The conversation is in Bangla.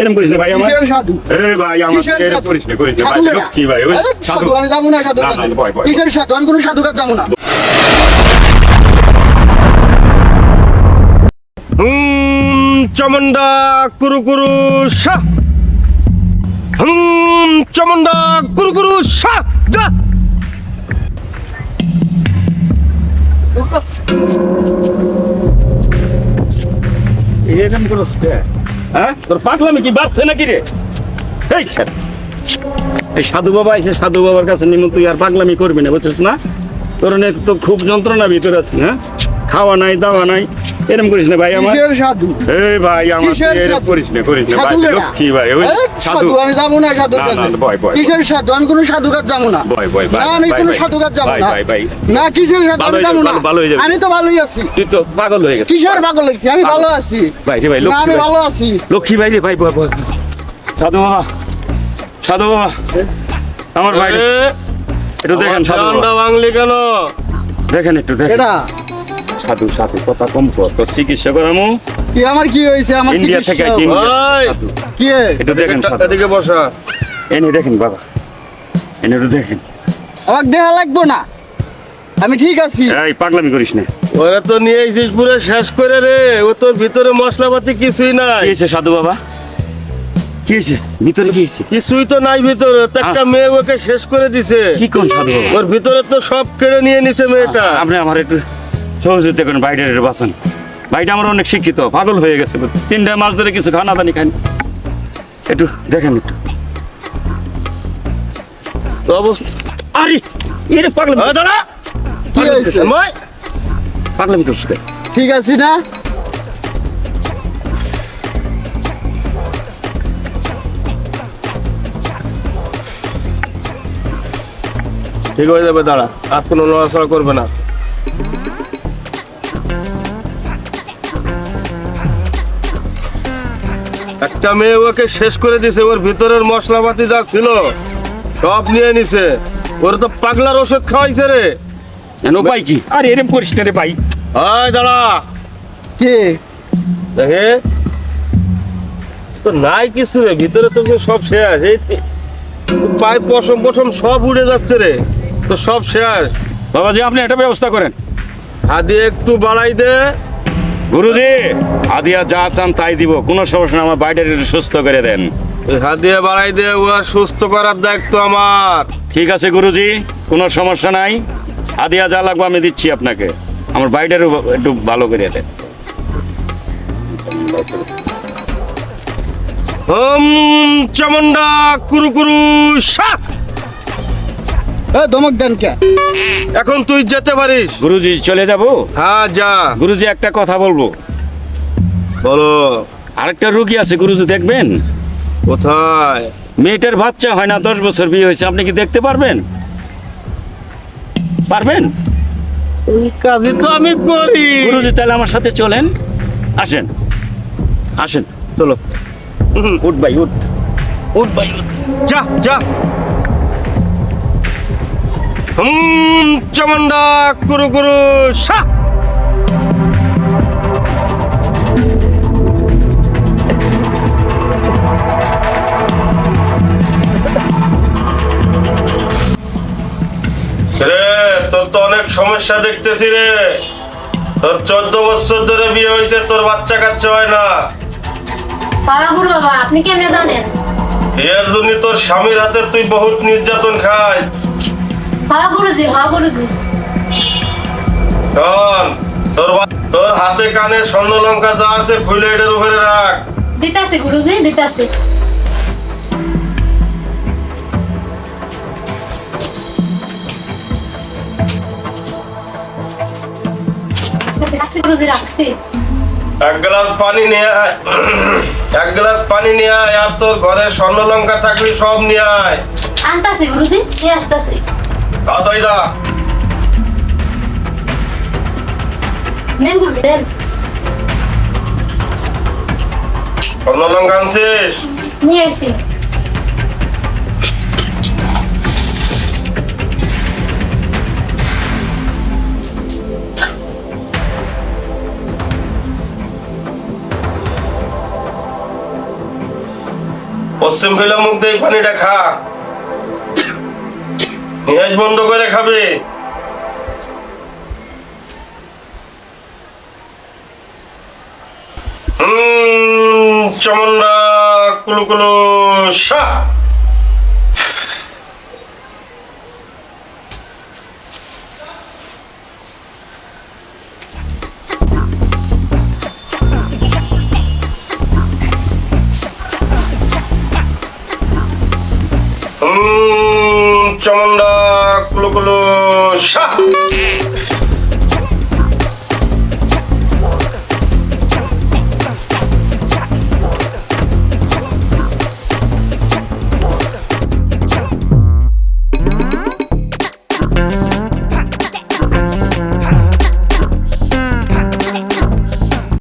এরকম করিস না ভাই আমার কিসের সাধু? এই ভাই আমার কিসের এরকম সাধু? করিস না ভাই সাধু না। লক্ষ্মী ভাই ওই আরে সাধু, আমি যাবো না সাধুর না, কাছে। না, ভয়, ভয়। কিসের সাধু? আমি কোনো সাধুর কাছে যাবো না। চমন্ডা কুরু কুরু শাহ চমন্ডা কুরু কুরু শাহ যা এরকম করিস কে? হ্যাঁ তোর পাগলামি কি বাড়ছে নাকি রে? এই স্যার এই সাধু বাবা এসে সাধু বাবার কাছে নিমন্ত্রণ তুই আর পাগলামি করবি না বুঝছিস না? তোর অনেক তো খুব যন্ত্রণা ভিতরে আছি। হ্যাঁ খাওয়া নাই দাওয়া নাই এরকম করিস না ভাই আমার কিসের সাধু? এই ভাই আমার কিসের এরকম সাধু? করিস না ভাই সাধু না। লক্ষ্মী ভাই ওই আরে সাধু সাধু, আমি যাবো না সাধুর না, কাছে। না, ভয়, ভয়, কিসের সাধু? আমি কোনো সাধুর কাছে যাবো না। ভয়, ভয়, না, ভাই, আমি ভাই, কোনো ভাই, সাধুর কাছে যাবো ভাই, না। ভাই, ভাই। না, কিসের সাধু? ভালো আমি হয়ে যাবো যাবে, না। ভালো হয়ে যাবে। আমি তো ভালোই আছি। তুই তো পাগল হয়ে গেছিস কিসের পাগল হয়েছি? আমি ভালো আছি। ভাই রে ভাই না, লক্ষ্মী আমি ভাই। ভালো আছি। লক্ষ্মী ভাই রে ভাই ভয়, ভয়। সাধু বাবা সাধু বাবা আমার ভাই একটু দেখেন সাধু বাবা বাংলি কেন? দেখেন একটু দেখেন এটা সাধু সাধু কথা কম কর তোর চিকিৎসা করামু কি? আমার কি হয়েছে? আমার ইন্ডিয়া থেকে চিকিৎসা আইছি, হবে। ইন্ডিয়া। ওই! সাধু, কি? একটু দেখেন সাধু এদিকে বসা। এনে দেখেন বাবা এনে একটু দেখেন আমাকে দেখা লাগবো না, আমি ঠিক আছি। এই পাগলামি করিস না ওরা তো নিয়ে এসেছিস পুরো শেষ করে রে। ও তোর ভিতরে মশলাপাতি কিছুই নাই। কি হয়েছে সাধু বাবা কি হয়েছে ভিতরে কি হয়েছে কিছুই তো নাই ভিতরে। তো একটা মেয়ে ওকে শেষ করে দিছে। কি কোন সাধু বাবা ওর ভিতরে তো সব কেড়ে নিয়ে নিছে মেয়েটা। আপনি আমার একটু সহযোগিতা করেন ভাইটার একটু বাঁচান ভাইটা আমার অনেক শিক্ষিত পাগল হয়ে গেছে 3টা মাস ধরে কিছু খানা দানি খান একটু দেখেন একটু তো অবস্থা আরে এর পাগলামি দাঁড়া। কি হয়েছে? মই! পাগলামি করছিস কে? ঠিক আছি না? ঠিক হয়ে যাবে, দাঁড়া। আর কোনো নড়াচড়া করবে না। একটা মেয়ে ওকে শেষ করে দিছে। ওর ভিতরের মশলাপাতি যা ছিল সব নিয়ে নিছে। ওর তো পাগলার ওষুধ খাওয়াইছে রে। কেন ভাই কি আরে এরম করিস না রে ভাই হয় দাঁড়া। কে? দেখে তো নাই কিছু রে ভিতরে, তো সব শেষ। এই পায়ে পশম পশম সব উড়ে যাচ্ছে রে। তো সব শেষ। বাবাজি আপনি একটা ব্যবস্থা করেন হাতে একটু বাড়াই দে। গুরুজি আদিয়া যা চান তাই দিব কোনো সমস্যা না আমার বাইরের একটু সুস্থ করে দেন ওই হাত দিয়ে বাড়াই দে। ও আর সুস্থ করার দায়িত্ব আমার। ঠিক আছে গুরুজি কোনো সমস্যা নাই আদিয়া যা লাগবে আমি দিচ্ছি আপনাকে আমার বাইরের একটু ভালো করে দেন চামুন্ডা কুরু কুরু শাহ। ধমক দেন কে? এখন তুই যেতে পারিস। গুরুজি চলে যাব হ্যাঁ যা। গুরুজি একটা কথা বলবো বলো। আরেকটা রুগী আছে গুরুজি দেখবেন কোথায়? মেয়েটার বাচ্চা হয় না 10 বছর বিয়ে হয়েছে আপনি কি দেখতে পারবেন পারবেন ওই কাজই তো আমি করি। গুরুজি তাহলে আমার সাথে চলেন আসেন আসেন চলো। উঠ ভাই উঠ উঠ ভাই উঠ যা যা। চামুন্ডা কুরু কুরু শাহ। রে তোর তো অনেক সমস্যা দেখতেছি রে। তোর 14 বছর ধরে বিয়ে হয়েছে, তোর বাচ্চা কাচ্চা হয় না। বাবা গুরু বাবা, আপনি কেমনে জানেন? বিয়ের জন্য তোর স্বামীর হাতে তুই বহুত নির্যাতন খাই। বাবা গুরুজি, বাবা গুরুজি। শোন, তোর হাতে কানে স্বর্ণ লঙ্কা যা আছে খুলে এটার উপরে রাখ। দিতাছি গুরুজি, দিতাছি। রাখছি গুরুজি, রাখছি। এক গ্লাস পানি নিয়ে আয়। এক গ্লাস পানি নিয়ে আয়। আর তোর ঘরে স্বর্ণ লঙ্কা থাকলে সব নিয়ে আয়। আনতাছি গুরুজি, নিয়ে আসতাছি। তাড়াতাড়ি যা। নেন গুরুজি, নেন। স্বর্ণ লঙ্কা আনছিস? নিয়ে আইছি। পশ্চিম ফেলা মুখ দিয়ে পানিটা খা, নিহাজ বন্ধ করে খাবে। চমন্ডা কুলু কুলু সা। চমন্ডা কুলু কুলু সা।